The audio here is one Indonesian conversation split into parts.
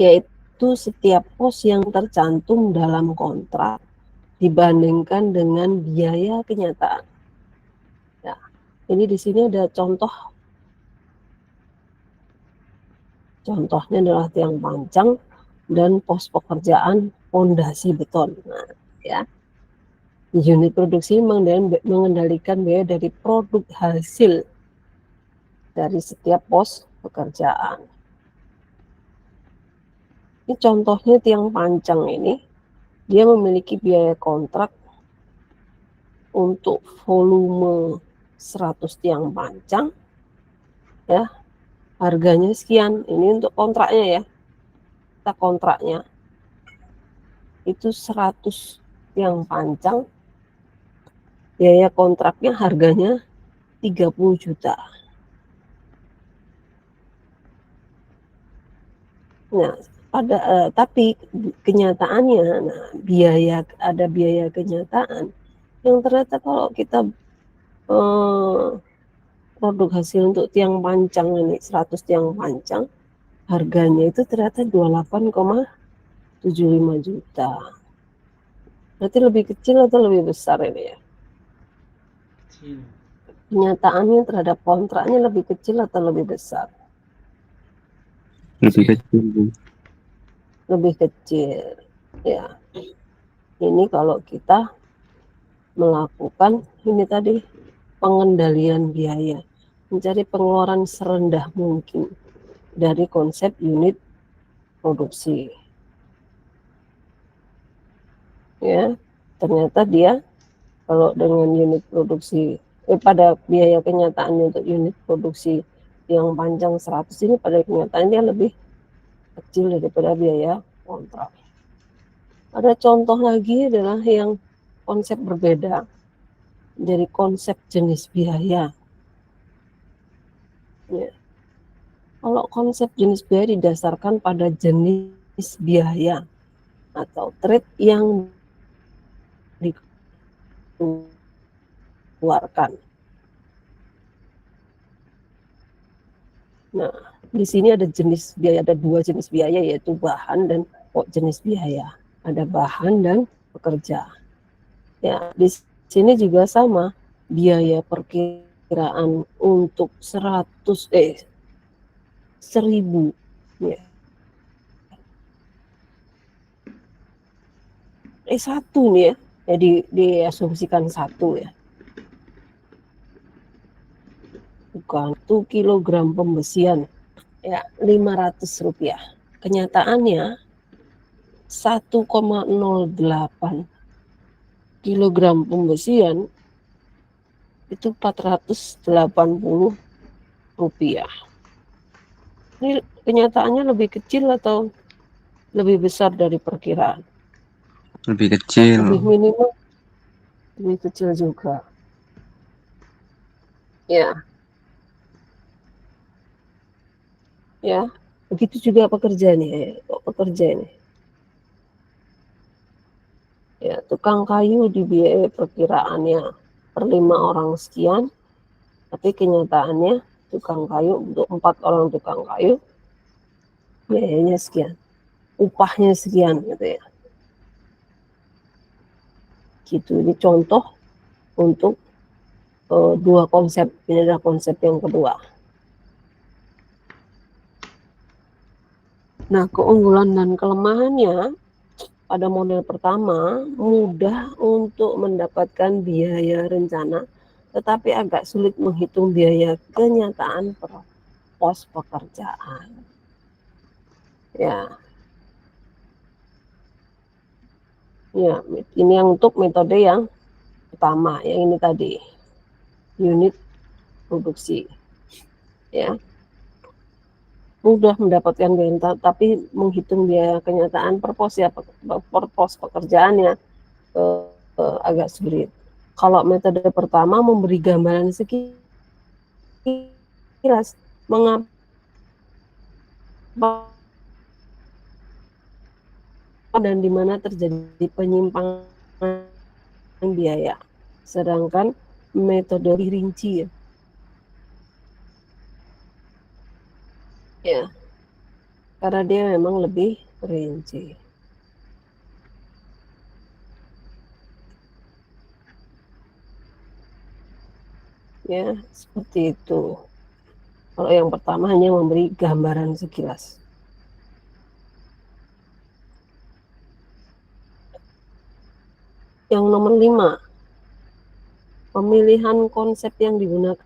yaitu setiap pos yang tercantum dalam kontrak dibandingkan dengan biaya kenyataan. Ya, ini di sini ada contohnya adalah tiang pancang dan pos pekerjaan fondasi beton. Nah, ya. Unit produksi mengendalikan biaya dari produk hasil dari setiap pos pekerjaan. Ini contohnya tiang pancang ini, dia memiliki biaya kontrak untuk volume 100 tiang pancang, ya, harganya sekian. Ini untuk kontraknya ya, kita kontraknya itu 100 tiang pancang, biaya kontraknya harganya 30 juta. Nah, tapi kenyataannya, nah, ada biaya kenyataan yang ternyata kalau kita produk hasil untuk tiang pancang ini 100 tiang pancang, harganya itu ternyata 28,75 juta. Berarti lebih kecil atau lebih besar ini ya? Kecil. Kenyataannya terhadap kontraknya lebih kecil atau lebih besar? Lebih kecil, Bu. Lebih kecil. Ya. Ini kalau kita melakukan ini tadi pengendalian biaya, mencari pengeluaran serendah mungkin dari konsep unit produksi. Ya, ternyata dia kalau dengan unit produksi pada biaya kenyataannya untuk unit produksi yang panjang 100 ini pada kenyataannya dia lebih kecil daripada biaya kontrak. Ada contoh lagi adalah yang konsep berbeda dari konsep jenis biaya. Ya. Kalau konsep jenis biaya didasarkan pada jenis biaya atau trade yang dikeluarkan. Nah, di sini ada jenis biaya, ada dua jenis biaya, yaitu bahan dan jenis biaya. Ada bahan dan pekerja. Ya, di sini juga sama, biaya perkiraan untuk 1000 ya. Satu nih ya, jadi diasumsikan satu ya. Bukan 1 kilogram pembesian ya 500 rupiah. Kenyataannya 1,08 kilogram pembesian itu 480 rupiah. Ini kenyataannya lebih kecil atau lebih besar dari perkiraan? Lebih kecil. Lebih minimal, lebih kecil juga. Ya. Ya, begitu juga pekerja nih. Pekerja ini. Ya, tukang kayu dibiayai perkiraannya per 5 orang sekian, tapi kenyataannya tukang kayu untuk 4 orang tukang kayu biayanya sekian, upahnya sekian gitu ya. Gitu, ini contoh untuk dua konsep. Ini adalah konsep yang kedua. Nah, keunggulan dan kelemahannya pada model pertama mudah untuk mendapatkan biaya rencana, tetapi agak sulit menghitung biaya kenyataan per pos pekerjaan. Ya. Ya, ini yang untuk metode yang pertama, yang ini tadi. Unit produksi. Ya. Mudah mendapatkan biaya, tapi menghitung biaya kenyataan per pos ya, per pos pekerjaannya agak sulit. Kalau metode pertama memberi gambaran sekilas mengapa dan di mana terjadi penyimpangan biaya. Sedangkan metode rinci ya. karena dia memang lebih rinci. Ya, seperti itu. Kalau yang pertama hanya memberi gambaran sekilas. Yang nomor 5, pemilihan konsep yang digunakan.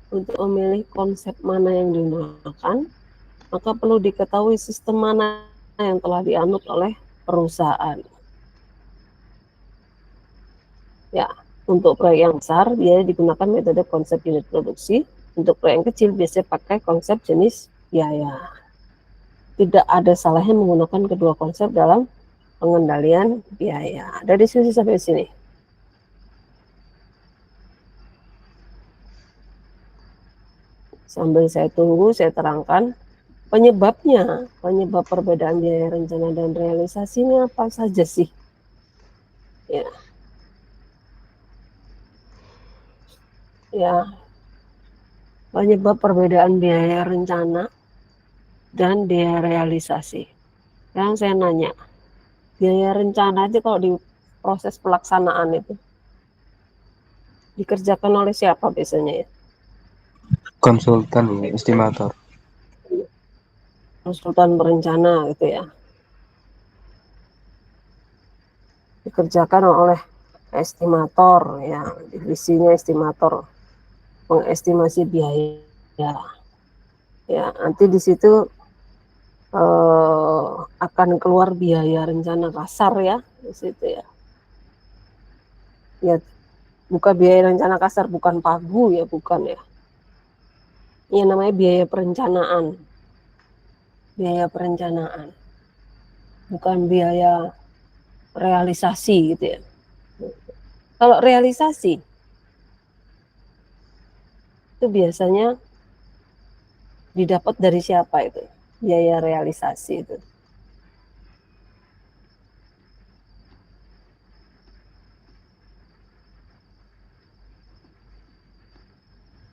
Untuk memilih konsep mana yang digunakan, maka perlu diketahui sistem mana yang telah dianut oleh perusahaan. Ya, untuk proyek yang besar, dia digunakan metode konsep unit produksi. Untuk proyek yang kecil, biasanya pakai konsep jenis biaya. Tidak ada salahnya menggunakan kedua konsep dalam pengendalian biaya. Ada diskusi sampai sini. Sambil saya tunggu, saya terangkan penyebabnya. Penyebab perbedaan biaya rencana dan realisasi ini apa saja sih? Ya. Ya. Penyebab perbedaan biaya rencana dan biaya realisasi. Yang saya nanya, biaya rencana itu kalau di proses pelaksanaan itu dikerjakan oleh siapa biasanya ya? Konsultan ya, estimator. Konsultan berencana gitu ya. Dikerjakan oleh estimator ya, divisinya estimator, mengestimasi biaya. Ya, nanti di situ akan keluar biaya rencana kasar ya di situ ya. Ya, bukan biaya rencana kasar, bukan pagu ya, bukan ya. Ini namanya biaya perencanaan. Biaya perencanaan. Bukan biaya realisasi gitu ya. Kalau realisasi itu biasanya didapat dari siapa itu? Biaya realisasi itu.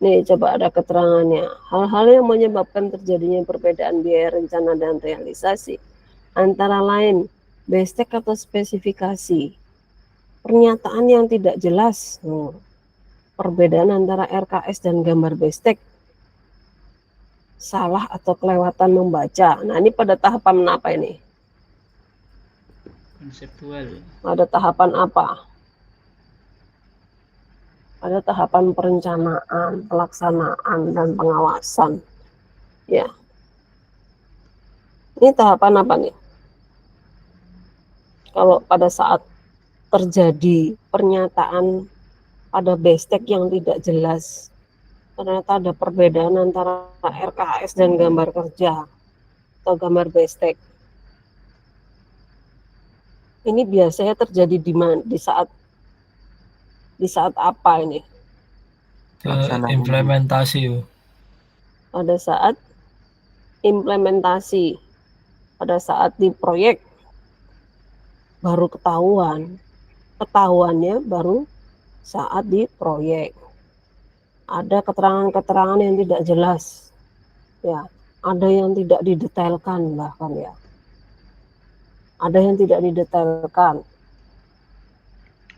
Nih, coba ada keterangannya. Hal-hal yang menyebabkan terjadinya perbedaan biaya rencana dan realisasi antara lain bestek atau spesifikasi, pernyataan yang tidak jelas, perbedaan antara RKS dan gambar bestek, salah atau kelewatan membaca. Nah, ini pada tahapan apa ini? Konseptual. Pada tahapan apa? Pada tahapan perencanaan, pelaksanaan, dan pengawasan. Ya. Ini tahapan apa nih? Kalau pada saat terjadi pernyataan pada bestek yang tidak jelas, ternyata ada perbedaan antara RKS dan gambar kerja atau gambar bestek. Ini biasanya terjadi di saat apa ini? Implementasi. Pada saat implementasi, pada saat di proyek baru ketahuannya baru saat di proyek. Ada keterangan-keterangan yang tidak jelas, ya, ada yang tidak didetailkan bahkan ya, ada yang tidak didetailkan.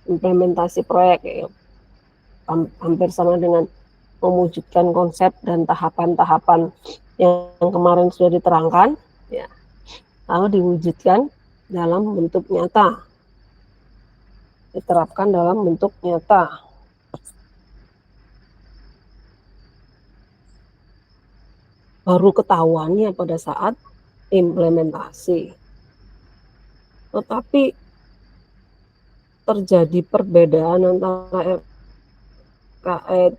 Implementasi proyek ya, hampir sama dengan mewujudkan konsep dan tahapan-tahapan yang kemarin sudah diterangkan, ya, lalu diwujudkan dalam bentuk nyata, diterapkan dalam bentuk nyata. Baru ketahuannya pada saat implementasi. Tetapi terjadi perbedaan antara RKS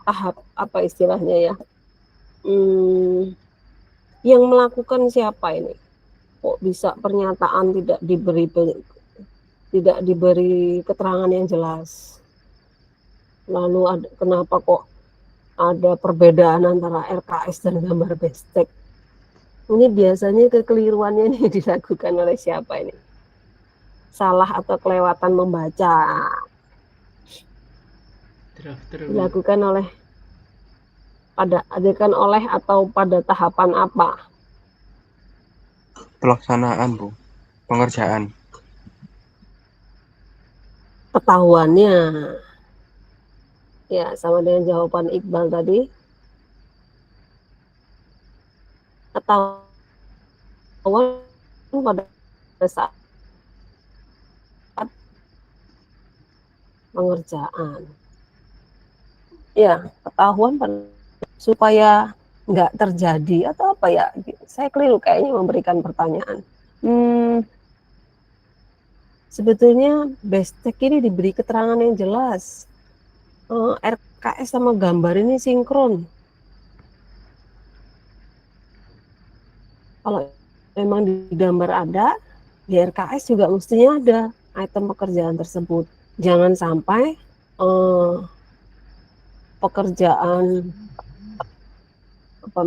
tahap apa istilahnya ya, yang melakukan siapa ini? Kok bisa pernyataan tidak diberi keterangan yang jelas? Lalu kenapa kok ada perbedaan antara RKS dan gambar bestek? Ini biasanya kekeliruannya ini dilakukan oleh siapa ini? Salah atau kelewatan membaca. Drafter. Dilakukan oleh pada adegan oleh atau pada tahapan apa? Pelaksanaan, Bu. Pengerjaan. Ketahuannya. Ya, sama dengan jawaban Iqbal tadi. Ketahuan pada saat pengerjaan. Ya, ketahuan supaya nggak terjadi atau apa ya? Saya keliru kayaknya memberikan pertanyaan. Sebetulnya Bestek ini diberi keterangan yang jelas. RKS sama gambar ini sinkron. Kalau memang di gambar ada, di RKS juga mestinya ada item pekerjaan tersebut. Jangan sampai pekerjaan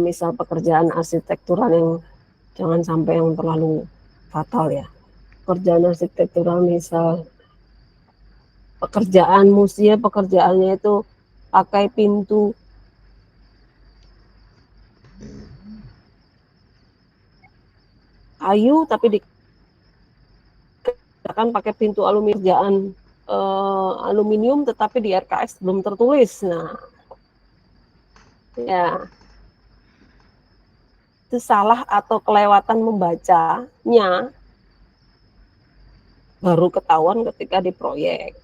misal pekerjaan arsitektural yang jangan sampai yang terlalu fatal ya. Pekerjaan arsitektural misal pekerjaan musia pekerjaannya itu pakai pintu kayu tapi dikatakan pakai pintu aluminium tetapi di RKS belum tertulis. Nah, ya itu salah atau kelewatan membacanya baru ketahuan ketika di proyek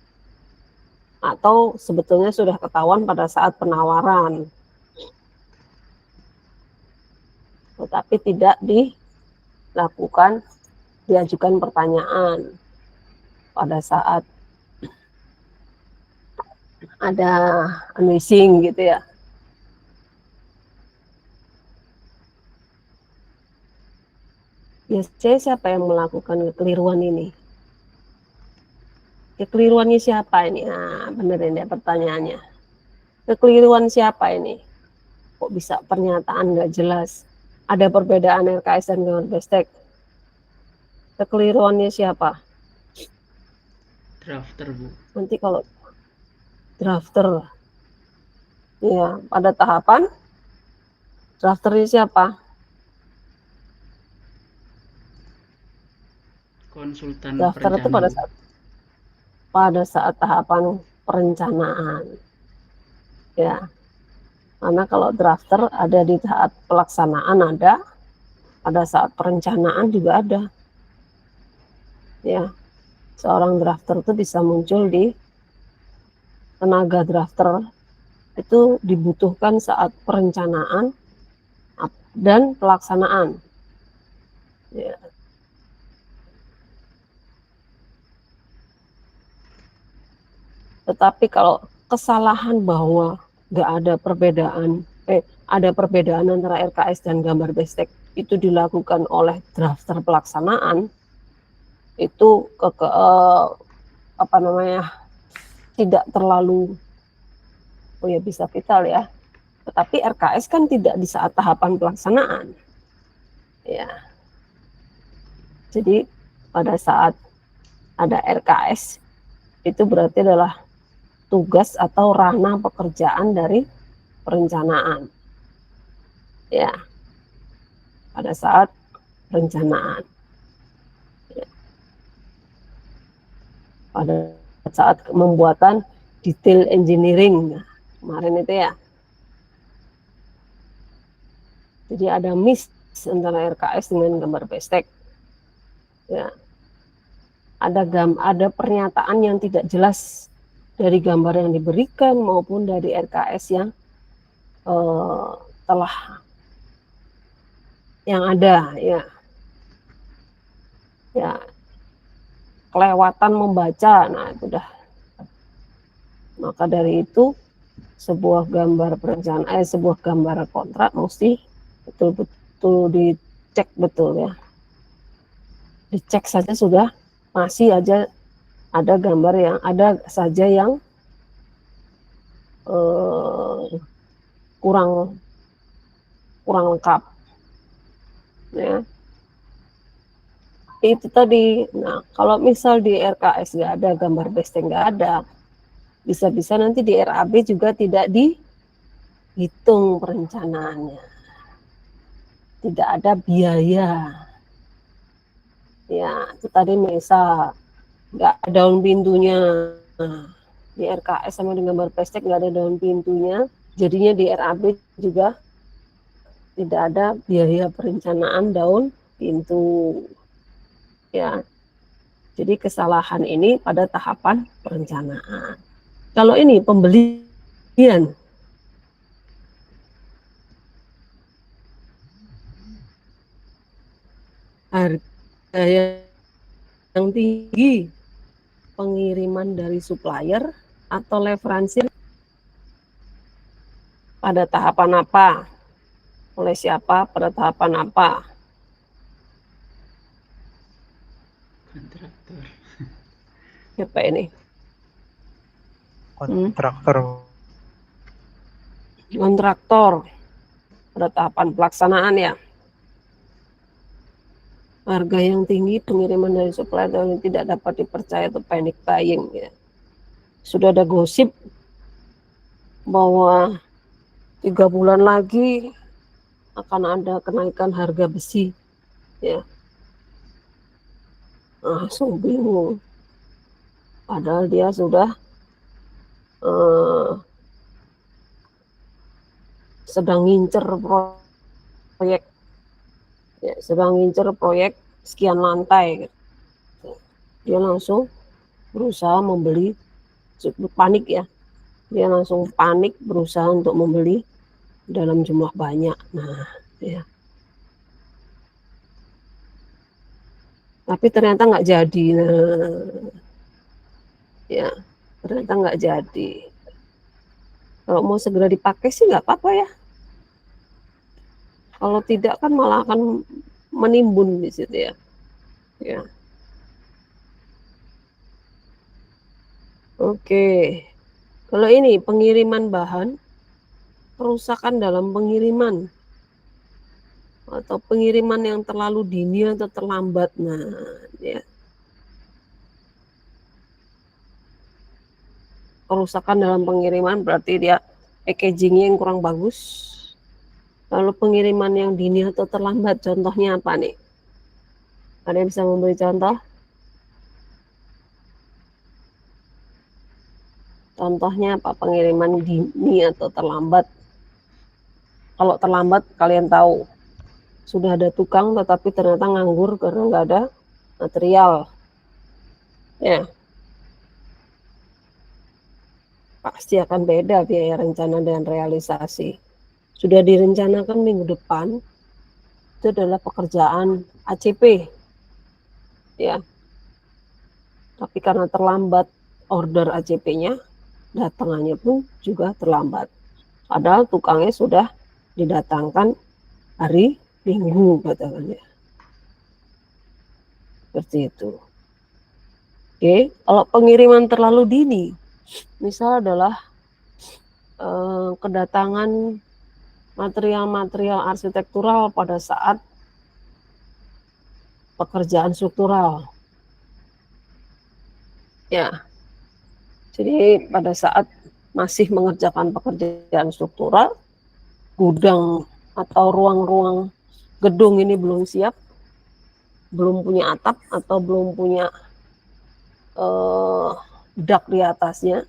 atau sebetulnya sudah ketahuan pada saat penawaran tetapi tidak diajukan pertanyaan pada saat ada unleashing gitu ya. Biasanya siapa yang melakukan kekeliruan ini? Kekeliruannya siapa ini? Nah, bener ini pertanyaannya. Kekeliruan siapa ini? Kok bisa pernyataan nggak jelas? Ada perbedaan RKS dan gambar Bestek. Kekeliruannya siapa? Drafter, Bu. Nanti kalau drafter, ya pada tahapan drafternya siapa? Konsultan Drafter itu perencana, pada saat tahapan perencanaan. Ya, karena kalau drafter ada di saat pelaksanaan ada, pada saat perencanaan juga ada. Ya, seorang drafter itu bisa muncul di tenaga drafter itu dibutuhkan saat perencanaan dan pelaksanaan. Ya. Tetapi kalau kesalahan bahwa nggak ada perbedaan antara RKS dan gambar Bestek itu dilakukan oleh drafter pelaksanaan, itu tidak terlalu bisa vital ya. Tetapi RKS kan tidak di saat tahapan pelaksanaan. Ya. Jadi pada saat ada RKS itu berarti adalah tugas atau ranah pekerjaan dari perencanaan. Ya. Pada saat perencanaan. Ya. Pada saat pembuatan detail engineering. Nah, kemarin itu ya. Jadi ada miss antara RKS dengan gambar Bestek. Ya. Ada pernyataan yang tidak jelas dari gambar yang diberikan maupun dari RKS yang yang ada ya. Ya. Kelewatan membaca. Nah, itu dah. Maka dari itu sebuah gambar perencanaan sebuah gambar kontrak mesti betul-betul dicek betul ya. Dicek saja sudah masih aja ada gambar yang ada saja yang kurang lengkap ya. Itu tadi. Nah, kalau misal di RKS nggak ada gambar Bestek nggak ada, bisa-bisa nanti di RAB juga tidak hitung perencanaannya. Tidak ada biaya. Ya, itu tadi misal nggak ada daun pintunya. Di RKS sama di gambar pestek nggak ada daun pintunya. Jadinya di RAB juga tidak ada biaya perencanaan daun pintu. Ya, jadi kesalahan ini pada tahapan perencanaan. Kalau ini pembelian, harga yang tinggi, pengiriman dari supplier atau leveransi pada tahapan apa, oleh siapa, pada tahapan apa. Kontraktor. Siapa ini? Kontraktor. Kontraktor pada tahapan pelaksanaan ya. Harga yang tinggi, pengiriman dari supplier yang tidak dapat dipercaya atau panic buying ya. Sudah ada gosip bahwa 3 bulan lagi akan ada kenaikan harga besi ya. Langsung bingung. Padahal dia sudah sedang ngincer proyek ya, sedang ngincer proyek sekian lantai gitu. Dia langsung berusaha membeli, panik ya, dia langsung panik berusaha untuk membeli dalam jumlah banyak. Nah ya, tapi ternyata nggak jadi. Nah ya, ternyata nggak jadi. Kalau mau segera dipakai sih nggak apa-apa ya. Kalau tidak kan malah akan menimbun di situ ya. Ya. Oke. Kalau ini pengiriman bahan, kerusakan dalam pengiriman atau pengiriman yang terlalu dini atau terlambat. Nah, ya. Kerusakan dalam pengiriman berarti dia packagingnya yang kurang bagus. Lalu pengiriman yang dini atau terlambat, contohnya apa nih? Ada yang bisa memberi contoh? Contohnya apa pengiriman dini atau terlambat? Kalau terlambat kalian tahu, sudah ada tukang tetapi ternyata nganggur karena nggak ada material. Ya, pasti akan beda biaya rencana dan realisasi. Sudah direncanakan minggu depan, itu adalah pekerjaan ACP. Ya, tapi karena terlambat order ACP-nya, datangannya pun juga terlambat. Padahal tukangnya sudah didatangkan hari Minggu katakannya. Seperti itu. Oke, kalau pengiriman terlalu dini, misal adalah kedatangan material-material arsitektural pada saat pekerjaan struktural. Ya, jadi pada saat masih mengerjakan pekerjaan struktural, gudang atau ruang-ruang gedung ini belum siap, belum punya atap atau belum punya dak di atasnya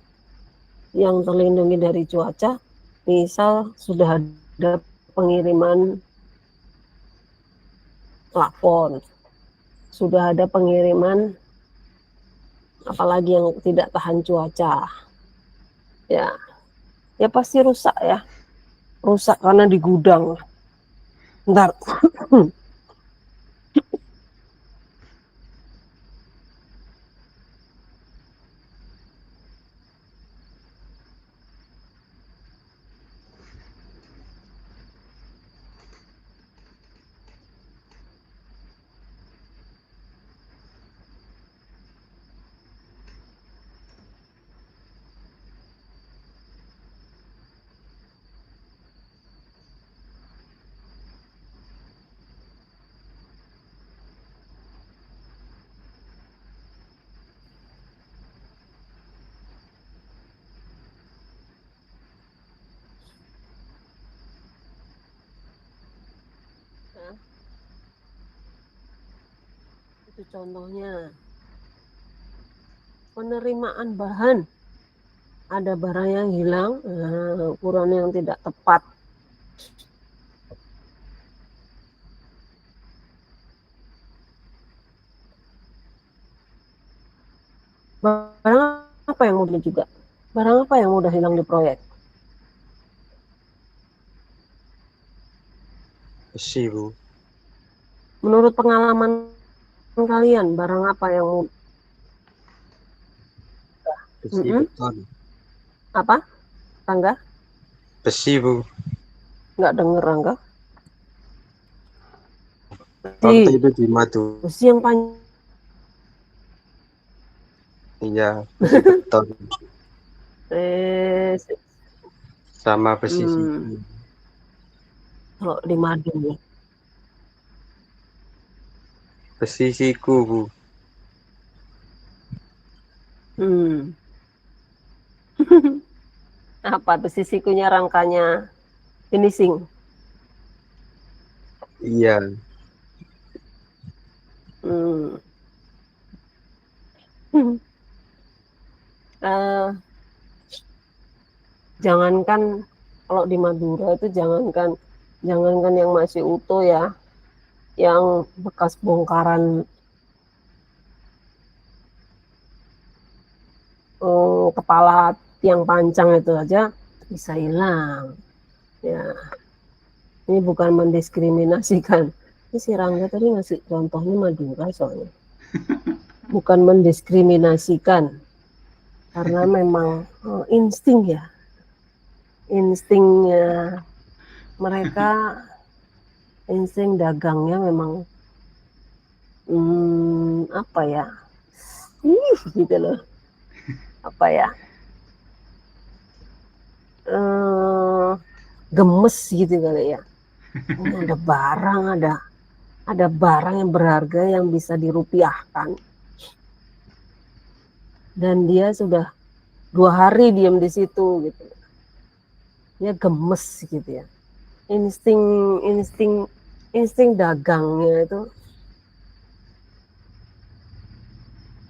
yang terlindungi dari cuaca. Misal sudah ada pengiriman plafon, sudah ada pengiriman apalagi yang tidak tahan cuaca, ya pasti rusak ya, rusak karena di gudang. Bentar. Itu contohnya. Penerimaan bahan. Ada barang yang hilang, ukuran yang tidak tepat. Barang apa yang mudah juga? Barang apa yang mudah hilang di proyek? Besi, Bu. Menurut pengalaman kalian, barang apa yang mudah? Besi beton. Apa? Rangga? Besi, Bu. Nggak denger, Rangga. Waktu itu di Madu. Besi yang panjang. Iya, besi beton. Sama besi siku. Kalau di Madu ya. Besi siku, Bu. Apa besi sikunya rangkanya finishing? Iya. Jangankan kalau di Madura itu jangankan yang masih utuh ya, yang bekas bongkaran kepala tiang pancang itu aja bisa hilang. Ya, ini bukan mendiskriminasikan. Ini si Rangga tadi ngasih contohnya Madura soalnya. Bukan mendiskriminasikan, karena memang insting ya. Instingnya mereka, insting dagangnya memang apa ya, gitu loh, apa ya, gemes gitu kali ya. Ini ada barang yang berharga yang bisa dirupiahkan, dan dia sudah 2 hari diam di situ gitu. Dia gemes gitu ya. Insting dagangnya itu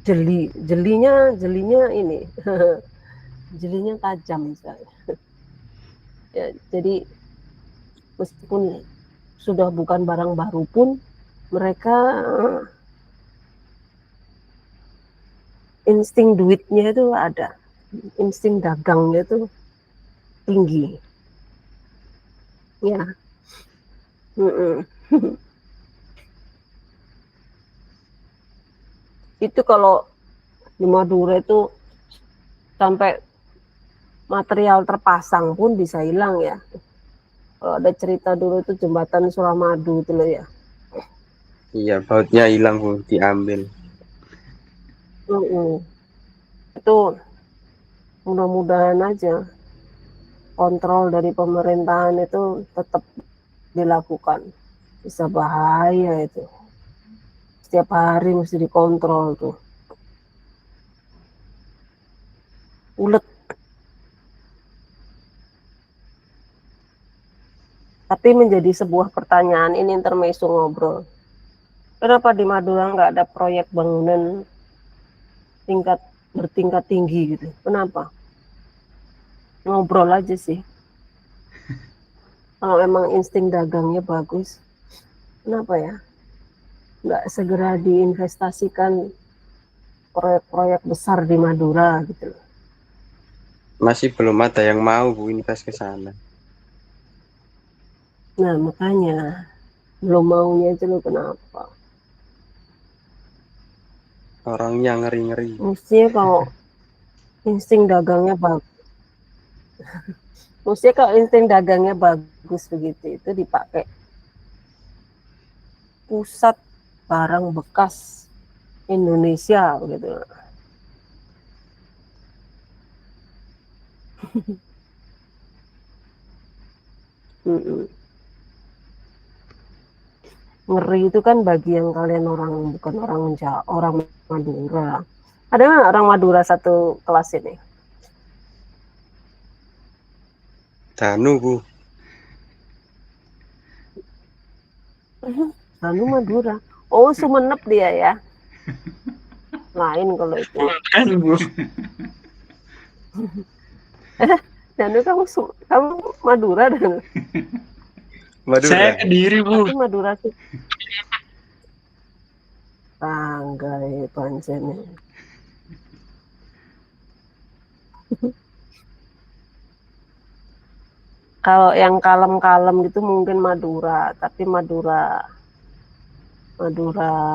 jelinya ini jelinya tajam misalnya. Ya, jadi meskipun sudah bukan barang baru pun mereka insting duitnya itu ada, insting dagangnya itu tinggi ya. Itu kalau di Madura itu sampai material terpasang pun bisa hilang ya. Kalau ada cerita dulu itu jembatan Suramadu itu loh ya. Iya, bautnya hilang, Bu, diambil. Itu mudah-mudahan aja kontrol dari pemerintahan itu tetap dilakukan. Bisa bahaya itu. Setiap hari mesti dikontrol tuh. Ulet. Tapi menjadi sebuah pertanyaan, ini intermezzo ngobrol. Kenapa di Madura nggak ada proyek bangunan bertingkat tinggi gitu? Kenapa? Ngobrol aja sih. Kalau emang insting dagangnya bagus, kenapa ya nggak segera diinvestasikan proyek-proyek besar di Madura gitu? Masih belum ada yang mau, Bu, invest ke sana. Nah makanya belum maunya itu lo kenapa? Orangnya ngeri-ngeri. Mestinya kalau insting dagangnya bagus, begitu itu dipakai pusat barang bekas Indonesia gitu. Ngeri itu kan bagi yang kalian bukan orang Jawa, orang Madura. Ada nggak orang Madura satu kelas ini? Danu, Bu. Danu Madura. Oh, Sumenep dia ya. Lain kalau itu. Kan Bu. Dan kamu Madura dan Madura. Saya Kediri, Bu. tapi Madura sih. Tangga pancen. Kalau yang kalem-kalem gitu mungkin Madura, tapi Madura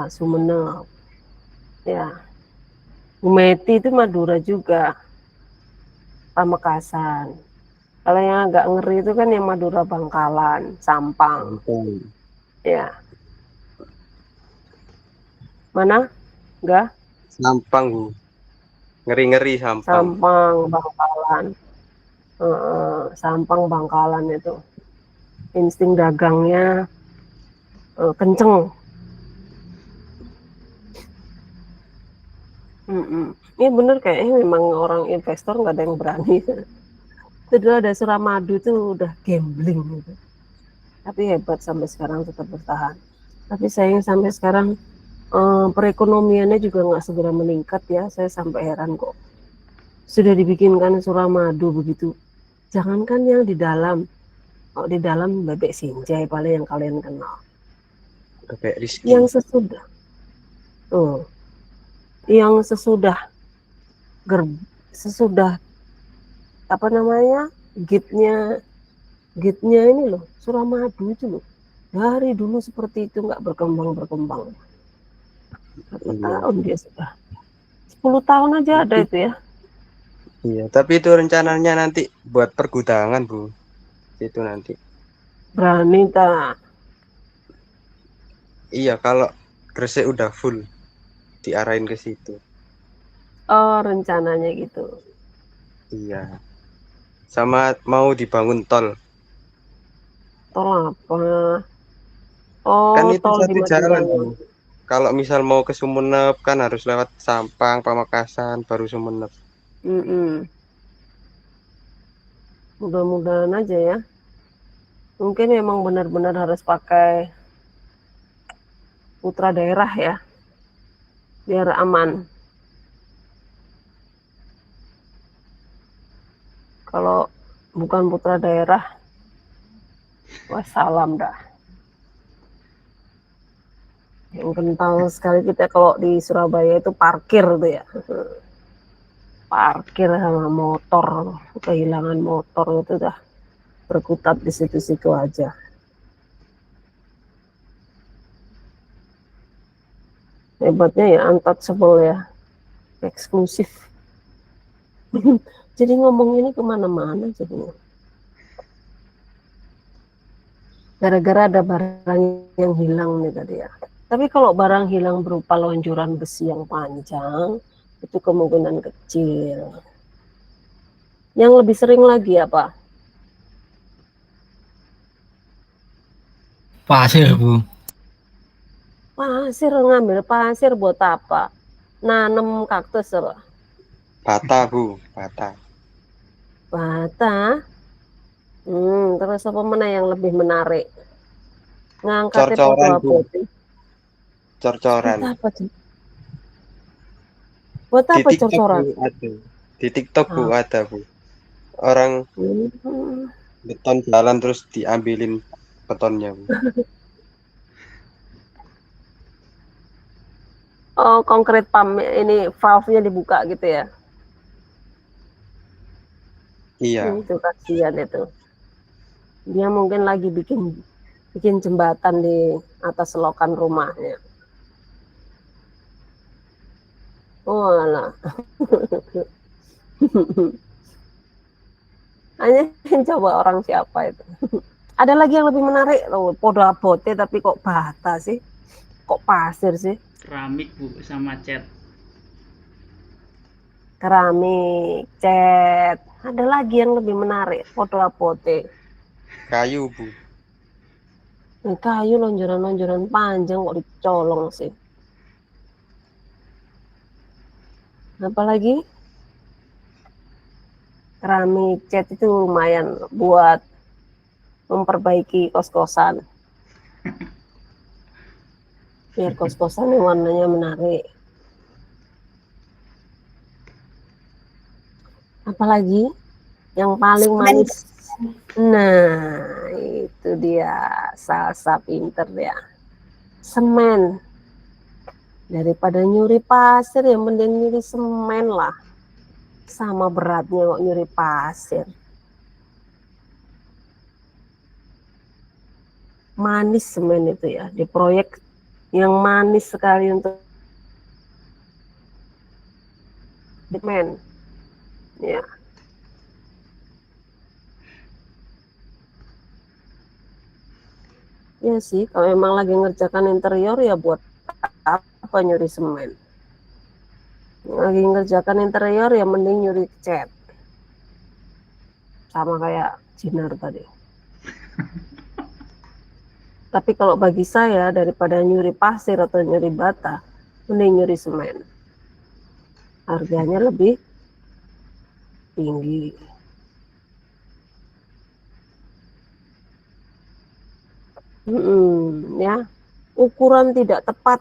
Sumenep. Ya. Meti itu Madura juga. Pamekasan. Kalau yang agak ngeri itu kan yang Madura Bangkalan, Sampang. Ya. Mana? Enggak? Sampang Bu. Ngeri-ngeri Sampang. Sampang, Bangkalan. Sampang, Bangkalan itu. Insting dagangnya kenceng. Iya bener kayaknya memang orang investor nggak ada yang berani. Itu dulu ada Suramadu itu udah gambling gitu. Tapi hebat sampai sekarang tetap bertahan. Tapi sayang sampai sekarang perekonomiannya juga nggak segera meningkat ya. Saya sampai heran kok. Sudah dibikinkan Suramadu begitu. Jangankan yang di dalam. Oh, di dalam bebek sinjai paling yang kalian kenal. Bebek Rizky. Yang sesudah. Yang sesudah apa namanya? Gate-nya ini loh, Suramadu itu loh. Dari dulu seperti itu nggak berkembang. Berapa tahun dia sudah? 10 tahun aja ada itu ya. Iya, tapi itu rencananya nanti buat pergudangan Bu. Itu nanti. Berani tak? Iya, kalau Gresik udah full diarahin ke situ. Oh, rencananya gitu. Iya. Sama mau dibangun tol. Tol apa? Kan Oh, itu tol di satu jalan Madura. Bu. Kalau misal mau ke Sumenep kan harus lewat Sampang, Pamekasan, baru Sumenep. Mudah-mudahan aja ya. Mungkin memang benar-benar harus pakai putra daerah ya. Biar aman. Kalau bukan putra daerah, wassalam dah. Yang kental sekali kita kalau di Surabaya itu parkir tuh ya. Parkir sama motor, kehilangan motor itu dah berkutat di situ-situ aja. Hebatnya ya untouchable ya, eksklusif. Jadi ngomong ini kemana-mana jadinya. Gara-gara ada barang yang hilang nih tadi ya. Tapi kalau barang hilang berupa lonjoran besi yang panjang, itu kemungkinan kecil. Yang lebih sering lagi apa? Pasir, Bu. Pasir, ngambil pasir buat apa? Nanem kaktus apa? Bata Bu, bata. Bata. Terus apa mana yang lebih menarik? Ngangkatnya foto Cor-coran apa? Bu, cor-coran. Buat apa? Buat Di apa TikTok cor-coran? Bu ada. Di TikTok Bu Ah. ada Bu. Orang Hmm. beton jalan terus diambilin betonnya Bu. Oh, konkret pump ini valve-nya dibuka gitu ya? Iya. Itu kasihan itu. Dia mungkin lagi bikin jembatan di atas selokan rumahnya. Oh alah. Hanya coba orang siapa itu. Ada lagi yang lebih menarik loh, podo abote tapi kok bata sih? Kok pasir sih? Keramik, Bu, sama cat. Keramik, cat. Ada lagi yang lebih menarik, podo abote. Kayu Bu. Kayu lonjoran-lonjoran panjang kok dicolong sih. Apalagi keramik, cat itu lumayan buat memperbaiki kos-kosan. Biar kos-kosan yang warnanya menarik. Apalagi yang paling Semen. manis. Nah, itu dia Salsa pinter ya. Semen. Daripada nyuri pasir ya mending nyuri semen lah. Sama beratnya kok nyuri pasir. Manis semen itu ya, di proyek yang manis sekali untuk semen. Ya. Ya sih, kalau emang lagi ngerjakan interior ya buat apa nyuri semen. Lagi ngerjakan interior ya mending nyuri cat. Sama kayak Jinar tadi. Tapi kalau bagi saya daripada nyuri pasir atau nyuri bata, mending nyuri semen. Harganya lebih tinggi. Ya, ukuran tidak tepat.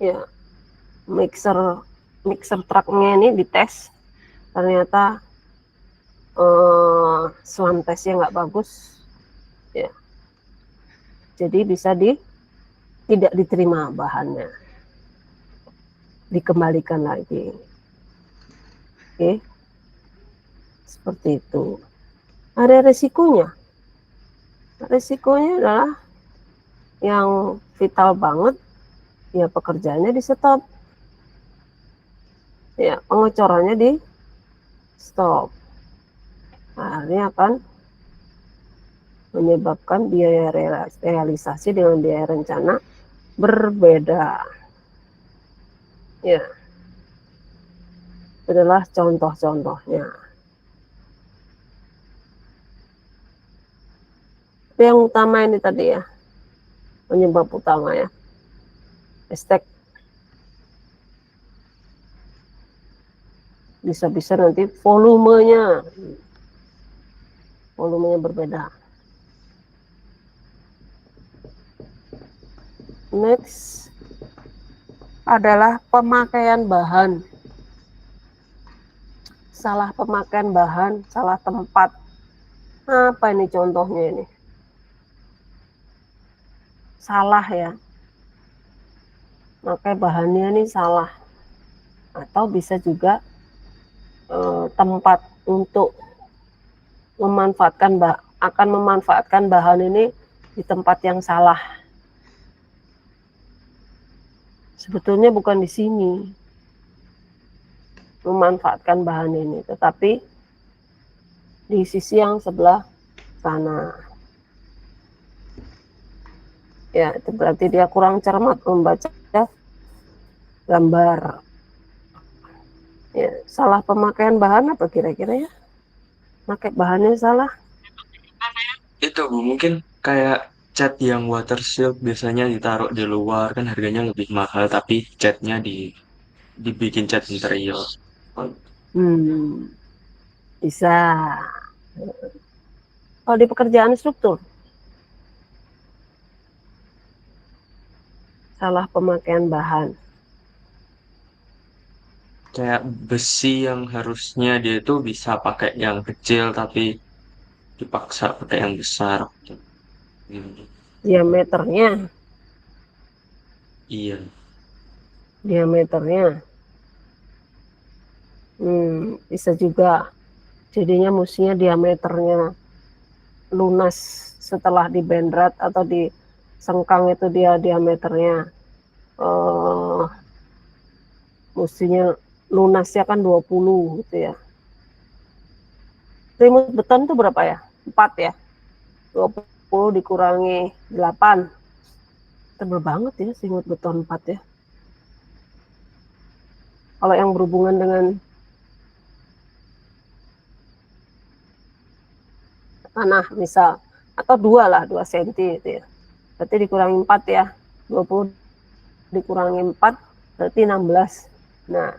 Ya, mixer truknya ini dites, ternyata SWAM tesnya nggak bagus. Ya, jadi bisa tidak diterima bahannya, dikembalikan lagi. Oke, seperti itu. Ada resikonya. Resikonya adalah yang vital banget, ya pekerjaannya di stop, ya pengecorannya di stop. Nah, ini akan menyebabkan biaya realisasi dengan biaya rencana berbeda. Ya, adalah contoh-contohnya. Yang utama ini tadi ya, penyebab utama ya. Hashtag bisa-bisa nanti volumenya berbeda. Next adalah pemakaian bahan. Salah pemakaian bahan, salah tempat. Apa ini contohnya ini? Salah ya. Pakai bahannya ini salah. Atau bisa juga tempat untuk akan memanfaatkan bahan ini di tempat yang salah. Sebetulnya bukan di sini memanfaatkan bahan ini, tetapi di sisi yang sebelah sana. Ya, itu berarti dia kurang cermat membaca gambar. Ya, salah pemakaian bahan apa kira-kira ya? Pakai bahannya salah. Itu Bu, mungkin kayak cat yang water shield biasanya ditaruh di luar kan harganya lebih mahal, tapi catnya dibikin cat interior. Bisa. Kalau di pekerjaan struktur, salah pemakaian bahan. Kayak besi yang harusnya dia itu bisa pakai yang kecil tapi dipaksa pakai yang besar. Diameternya, Iya. bisa juga. Jadinya mestinya diameternya lunas setelah dibendrat atau disengkang itu dia diameternya mestinya lunasnya kan 20 gitu ya. Remote beton itu berapa ya? 4 ya. 20 dikurangi 8. Tebel banget ya remote beton 4 ya. Kalau yang berhubungan dengan tanah misal, atau 2 cm itu ya. Berarti dikurangi 4 ya. 20 dikurangi 4 berarti 16. Nah,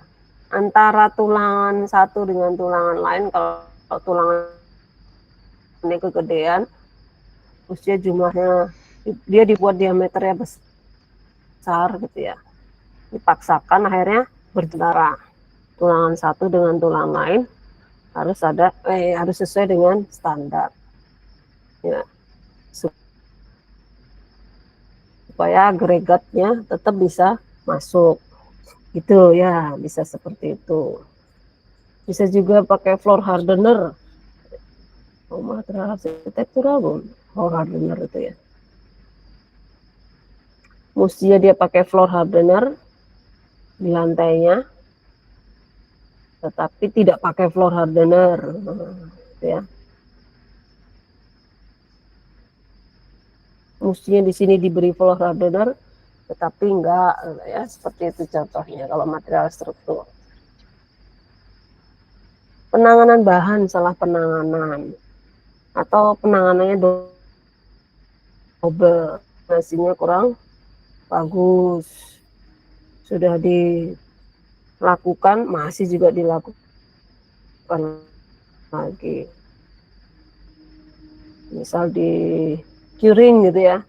antara tulangan satu dengan tulangan lain, kalau tulangan ini kegedean, usia jumlahnya dia dibuat diameternya besar gitu ya. Dipaksakan akhirnya berdarah. tulangan satu dengan tulangan lain harus sesuai dengan standar. Ya, supaya agregatnya tetap bisa masuk. Gitu ya, bisa seperti itu. Bisa juga pakai floor hardener. Material arsitektural floor hardener itu ya. Mestinya dia pakai floor hardener di lantainya, tetapi tidak pakai floor hardener, ya. Mestinya di sini diberi floor hardener, tetapi enggak, ya, seperti itu contohnya kalau material struktur. Penanganan bahan, salah penanganan, atau penanganannya double, hasilnya kurang bagus, sudah dilakukan masih juga dilakukan lagi, misal di curing gitu ya,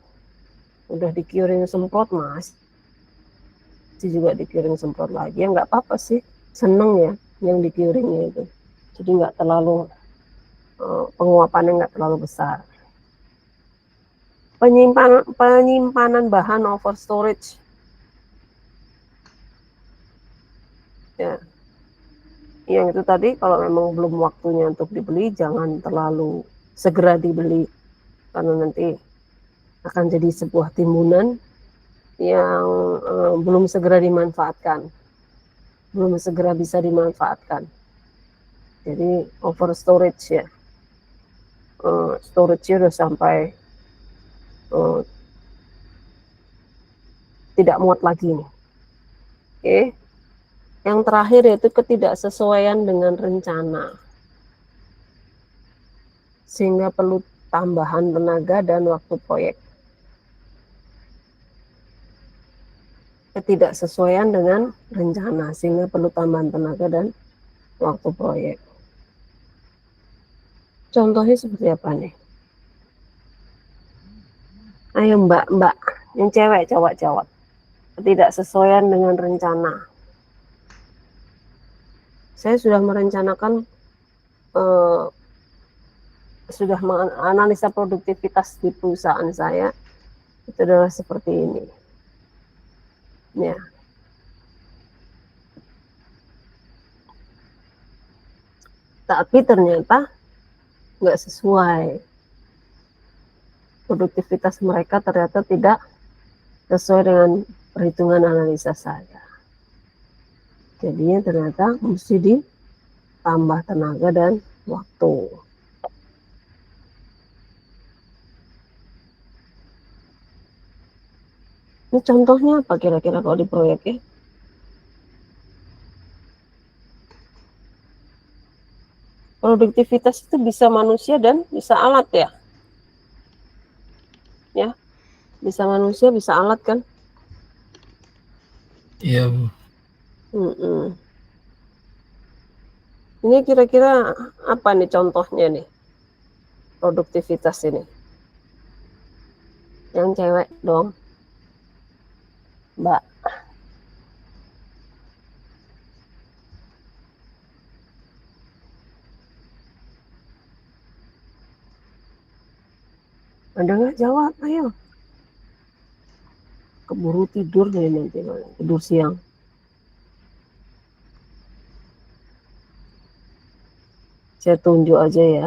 udah di curing semprot masih juga di curing semprot lagi, ya nggak apa-apa sih, seneng ya yang di curingnya itu, jadi nggak terlalu penguapannya nggak terlalu besar. Penyimpanan bahan over storage, ya, yang itu tadi kalau memang belum waktunya untuk dibeli jangan terlalu segera dibeli, karena nanti akan jadi sebuah timbunan yang belum segera dimanfaatkan, belum segera bisa dimanfaatkan. Jadi over storage ya, storage-nya udah sampai tidak muat lagi nih. Oke. Yang terakhir yaitu ketidaksesuaian dengan rencana, sehingga perlu tambahan tenaga dan waktu proyek. Ketidaksesuaian dengan rencana sehingga perlu tambahan tenaga dan waktu proyek. Contohnya seperti apa nih? Ayo mbak, yang cewek, cowok. Ketidaksesuaian dengan rencana. Saya sudah merencanakan, sudah menganalisa produktivitas di perusahaan saya, itu adalah seperti ini. Ya. Tapi ternyata nggak sesuai. Produktivitas mereka ternyata tidak sesuai dengan perhitungan analisa saya. Jadinya ternyata mesti ditambah tenaga dan waktu. Ini contohnya apa kira-kira kalau di proyek ya? Produktivitas itu bisa manusia dan bisa alat ya. Ya, bisa manusia, bisa alat kan? Iya, Bu. Ini kira-kira apa nih contohnya nih? Produktivitas ini. Yang cewek dong. Mbak. Ada nggak jawab? Ayo. Keburu tidur nih nanti, tidur siang. Saya tunjuk aja ya,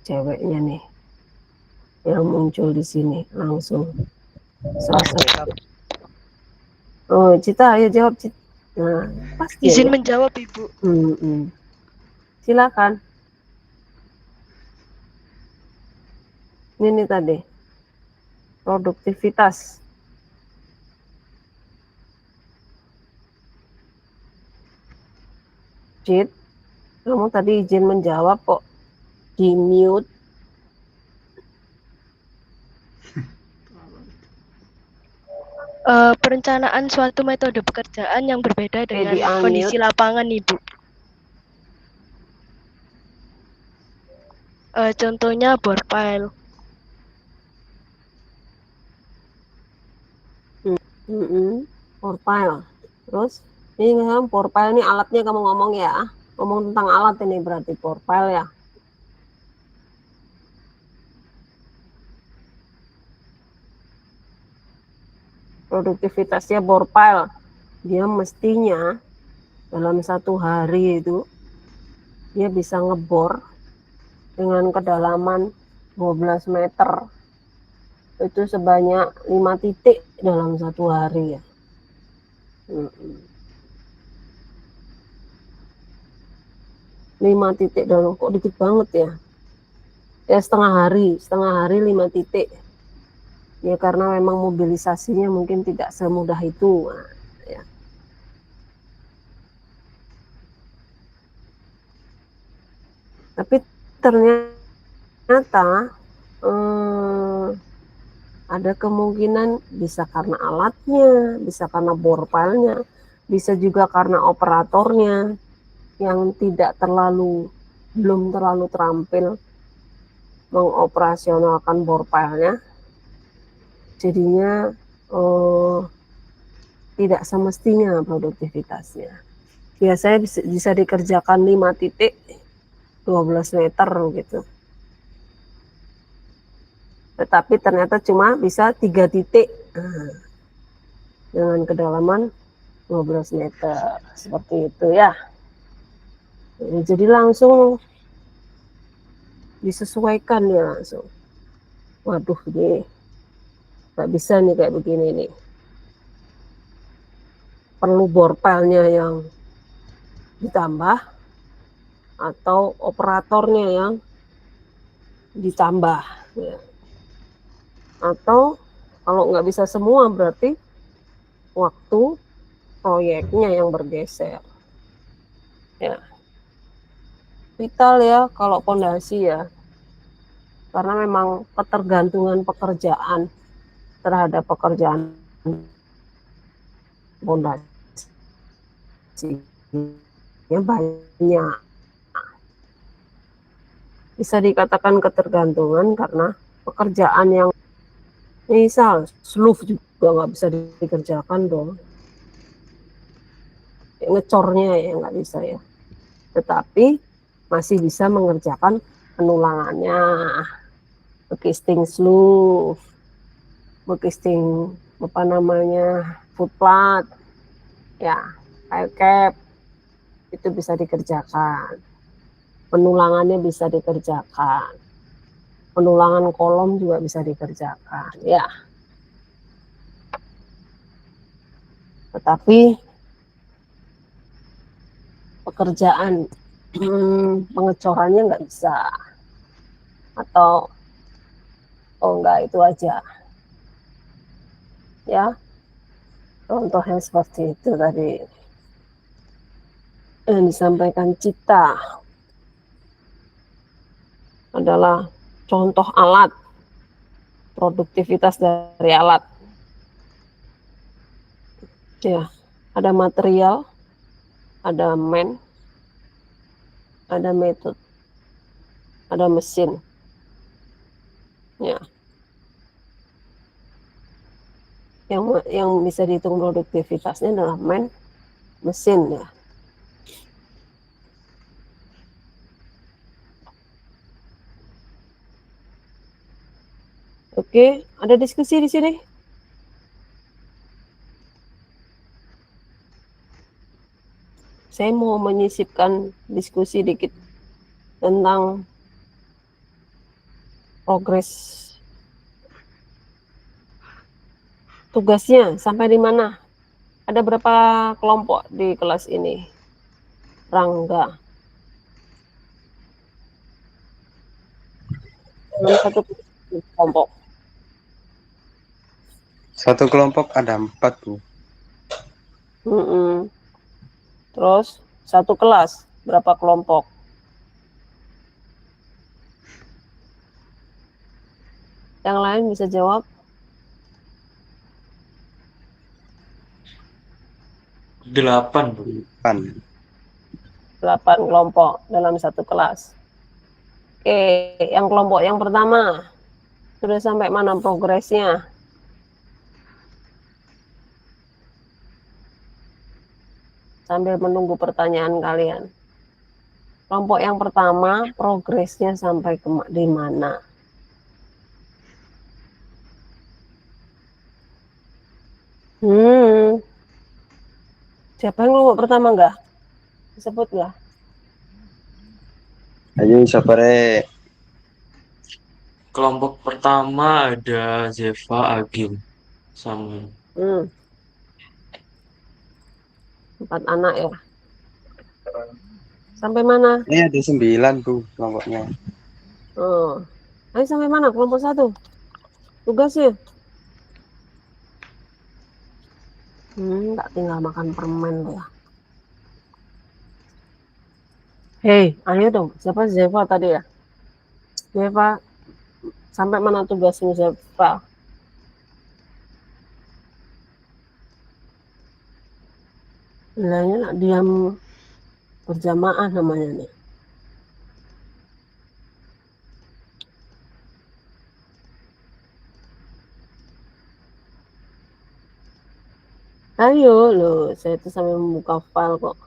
ceweknya nih, yang muncul di sini langsung. Oh, Cita, ayo jawab, Cita. Nah, pasti izin aja. menjawab, Ibu. Silakan. Ini tadi produktivitas. Cit, kamu tadi izin menjawab kok di mute. Perencanaan suatu metode pekerjaan yang berbeda dengan di-unmute. kondisi lapangan, Ibu. Contohnya bore pile. Bore pile. Terus Ini kan profile ini alatnya kamu ngomong ya. Ngomong tentang alat ini berarti profile ya. Produktivitasnya profile. Dia mestinya dalam 1 hari itu dia bisa ngebor dengan kedalaman 12 meter. Itu sebanyak 5 titik dalam 1 hari ya. 5 titik dalam, kok dikit banget ya. Ya setengah hari 5 titik. Ya karena memang mobilisasinya mungkin tidak semudah itu. Nah, ya. Tapi ternyata ada kemungkinan bisa karena alatnya, bisa karena bore file-nya, bisa juga karena operatornya yang belum terlalu terampil mengoperasionalkan bore file-nya. Jadinya tidak semestinya produktivitasnya. Biasanya bisa dikerjakan 5 titik 12 meter gitu. Tetapi ternyata cuma bisa 3 titik dengan kedalaman 12 meter seperti itu ya. Jadi langsung disesuaikan ya langsung. Waduh, ini nggak bisa nih kayak begini nih. Perlu bore file-nya yang ditambah atau operatornya yang ditambah ya. Atau kalau nggak bisa semua berarti waktu proyeknya yang bergeser ya. Vital ya kalau pondasi ya, karena memang ketergantungan pekerjaan terhadap pekerjaan pondasi ya banyak. Bisa dikatakan ketergantungan karena pekerjaan yang misal sloof juga nggak bisa dikerjakan dong. Ngecornya ya nggak bisa ya. Tetapi masih bisa mengerjakan penulangannya, bekisting sloof, bekisting foot plat, ya, cap, itu bisa dikerjakan. Penulangannya bisa dikerjakan. Penulangan kolom juga bisa dikerjakan, ya. Tetapi pekerjaan pengecorannya nggak bisa, atau enggak itu aja ya. Contohnya seperti itu tadi yang disampaikan Cita adalah contoh alat, produktivitas dari alat ya. Ada material, ada ada metode, ada mesin ya. Yang bisa dihitung produktivitasnya adalah mesin ya. Oke, ada diskusi di sini? Saya mau menyisipkan diskusi dikit tentang progres tugasnya sampai di mana. Ada berapa kelompok di kelas ini? Rangga. Dalam satu kelompok. Satu kelompok ada 4, Bu. Terus satu kelas berapa kelompok? Yang lain bisa jawab? 8, Bu. 8. 8 kelompok dalam satu kelas. Oke, yang kelompok yang pertama sudah sampai mana progresnya? 8 sambil menunggu pertanyaan kalian. Kelompok yang pertama, progresnya sampai di mana? Siapa yang kelompok pertama enggak? Disebut enggak? Ayo sabare. Kelompok pertama ada Zeva, Agim, sama 4 anak ya. Sampai mana? Ini ada 9 Bu kelompoknya. Oh. Ayo sampai mana? Kelompok 1. Tugasnya. Tak tinggal makan permen tuh ya. Hei, ayo dong. Siapa Zeva tadi ya? Zeva, sampai mana tugasnya Zeva? Bilangnya nak diam berjamaah namanya nih. Ayo loh, saya tuh sampai membuka file kok.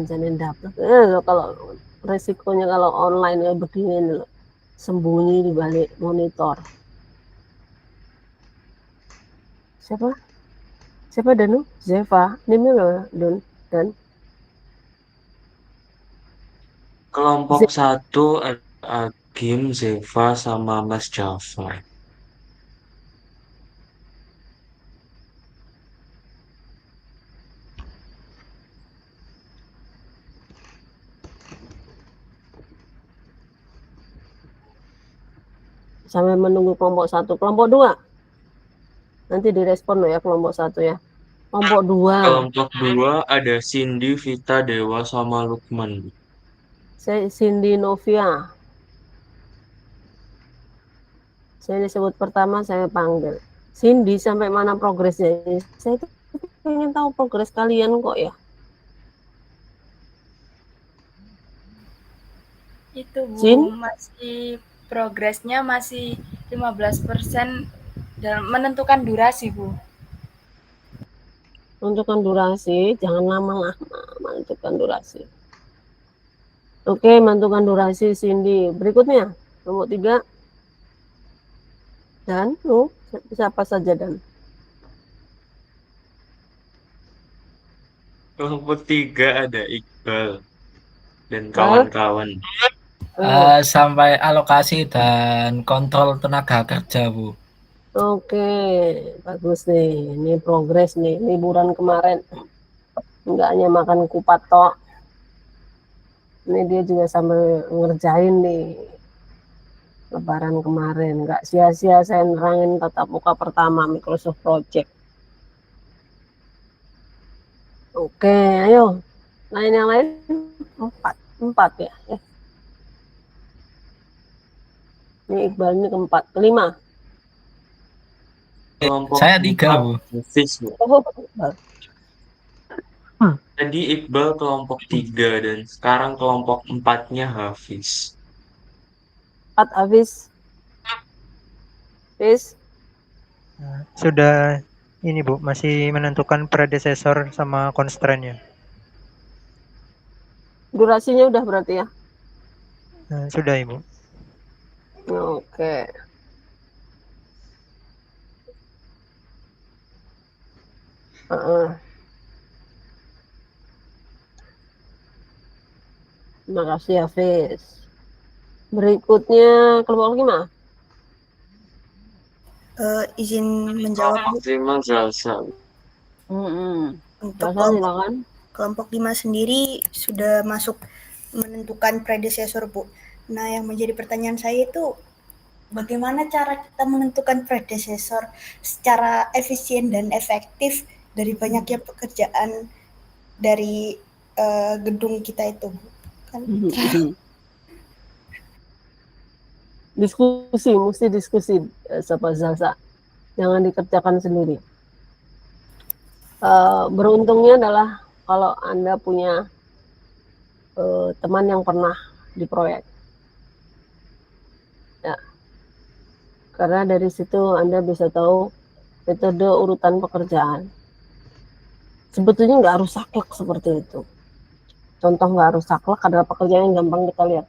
Jangan dapet. Kalau resikonya kalau online ya begini loh, sembunyi di balik monitor. Siapa Danu? Zeva. Ini loh Dan. kelompok 1 ada Agim, Zeva, sama Mas Jafar. Sambil menunggu kelompok 1. Kelompok 2. Nanti direspon loh ya kelompok 1 ya. Kelompok 2. Kelompok 2 ada Cindy, Vita, Dewa, sama Lukman. Saya Cindy Novia. Saya disebut pertama, saya panggil. Cindy, sampai mana progresnya? Saya tuh pengen tahu progres kalian kok ya. Itu Bu, Jin? masih progresnya masih 15% dalam menentukan durasi Bu. Menentukan durasi, jangan lama-lama menentukan durasi. Oke, menentukan durasi Cindy. Berikutnya, nomor 3. Dan siapa saja Dan? Kelompok 3 ada Iqbal dan kawan-kawan. Sampai alokasi dan kontrol tenaga kerja, Bu. Oke, bagus nih. Ini progres nih, liburan kemarin. Enggak hanya makan kupat tok. Ini dia juga sambil ngerjain nih. Lebaran kemarin, nggak sia-sia saya nerangin tatap muka pertama Microsoft Project. Oke, ayo. Lain yang lain 4 ya. Ini Iqbal ini keempat, kelima. Kelompok Saya 3, Bu. Hafiz, Bu. Oh, Iqbal. Tadi Iqbal kelompok 3 dan sekarang kelompok 4-nya Hafiz. 4 habis. Sudah ini Bu, masih menentukan predecessor sama constraint-nya. Durasinya udah berarti ya? Sudah Ibu. Oke. Terima kasih Hafiz. Berikutnya kelompok 5. Izin menjawab Bu. Terima kasih. Untuk kelompok 5 sendiri sudah masuk menentukan predecessor Bu. Nah, yang menjadi pertanyaan saya itu bagaimana cara kita menentukan predecessor secara efisien dan efektif dari banyaknya pekerjaan dari gedung kita itu Bu. Kan mesti diskusi sama Zaza. Jangan dikerjakan sendiri. Beruntungnya adalah kalau Anda punya teman yang pernah di proyek. Ya. Karena dari situ Anda bisa tahu metode urutan pekerjaan. Sebetulnya nggak harus saklek seperti itu. Contoh nggak harus saklek adalah pekerjaan yang gampang kita lihat.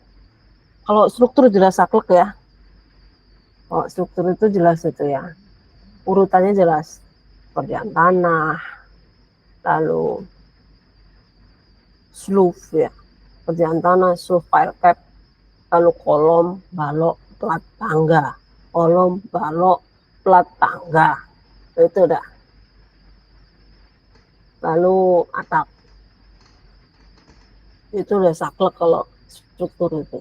Kalau struktur jelas saklek ya. Kalau struktur itu jelas itu ya. Urutannya jelas. Pekerjaan tanah, lalu slough ya. Pekerjaan tanah, slough, file cap, lalu kolom, balok, plat tangga. Kolom, balok, plat tangga. Itu udah. Lalu atap. Itu udah saklek kalau struktur itu.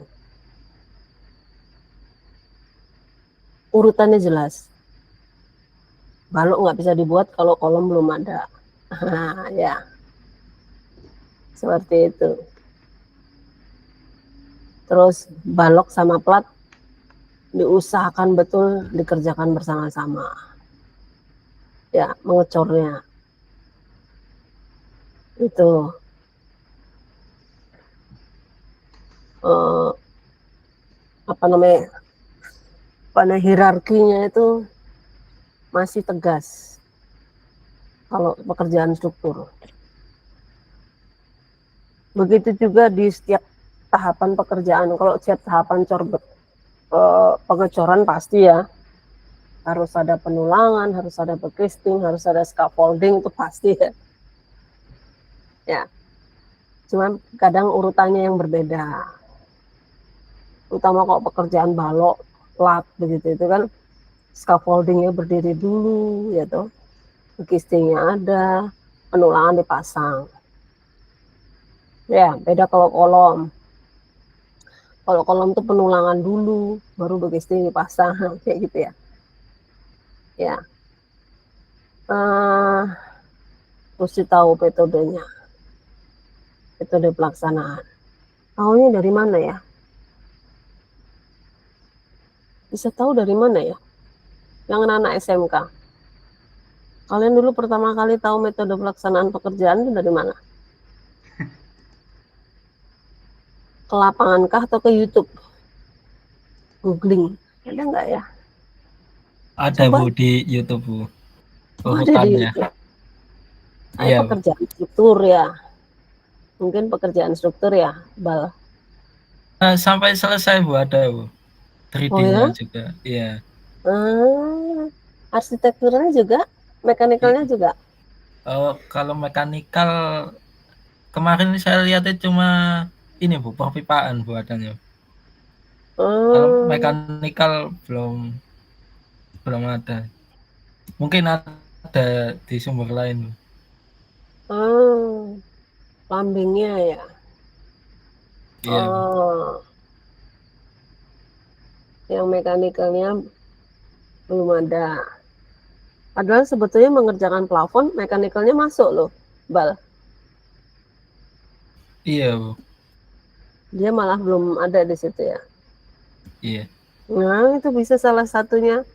Urutannya jelas. Balok nggak bisa dibuat kalau kolom belum ada. Ya. Seperti itu. Terus balok sama plat diusahakan betul dikerjakan bersama-sama. Ya, mengecornya. Itu. Apa namanya? Pada hierarkinya itu masih tegas kalau pekerjaan struktur. Begitu juga di setiap tahapan pekerjaan. Kalau setiap tahapan pengecoran pasti ya harus ada penulangan, harus ada backcasting, harus ada scaffolding, itu pasti ya. Ya. Cuman kadang urutannya yang berbeda. Utama kalau pekerjaan balok, plat begitu itu kan scaffoldingnya berdiri dulu ya toh. Backcastingnya ada, penulangan dipasang. Ya, beda kalau kolom. Kalau kolom itu penulangan dulu, baru backcasting dipasang, kayak gitu ya. Ya. Mesti tahu metodenya. Metode pelaksanaan. Tahunya dari mana ya? Bisa tahu dari mana ya? Yang anak SMK. Kalian dulu pertama kali tahu metode pelaksanaan pekerjaan itu dari mana? Ke lapangan kah atau ke YouTube? Googling. Ada nggak ya? Ada Coba. Bu di YouTube Bu. Oh, ada di Urutannya. YouTube. Iya, Bu. Pekerjaan struktur ya. Mungkin pekerjaan struktur ya, Bal. Sampai selesai Bu ada Bu. 3D-nya ya? juga. Iya. Arsitekturnya juga, mekanikalnya juga. Kalau mekanikal kemarin saya lihatnya cuma ini Bu, perpipaan Bu adanya. Kalau mekanikal belum ada. Mungkin ada di sumber lain. Plumbingnya ya. Iya. Yang mekanikalnya belum ada. Padahal sebetulnya mengerjakan plafon mekanikalnya masuk loh, Bal. Iya Bu. Dia malah belum ada di situ ya. Iya. Nah, itu bisa salah satunya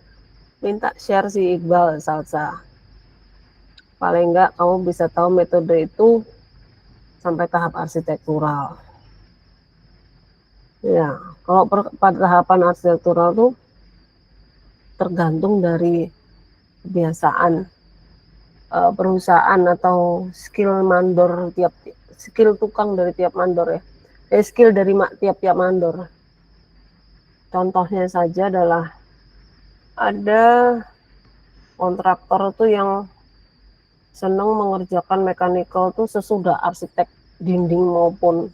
minta share si Iqbal Salsa. Paling enggak kamu bisa tahu metode itu sampai tahap arsitektural. Ya, kalau pada tahapan arsitektural tuh tergantung dari kebiasaan perusahaan atau skill tukang dari tiap mandor ya. Skill dari tiap-tiap mandor. Contohnya saja adalah ada kontraktor tuh yang senang mengerjakan mechanical tuh sesudah arsitek dinding maupun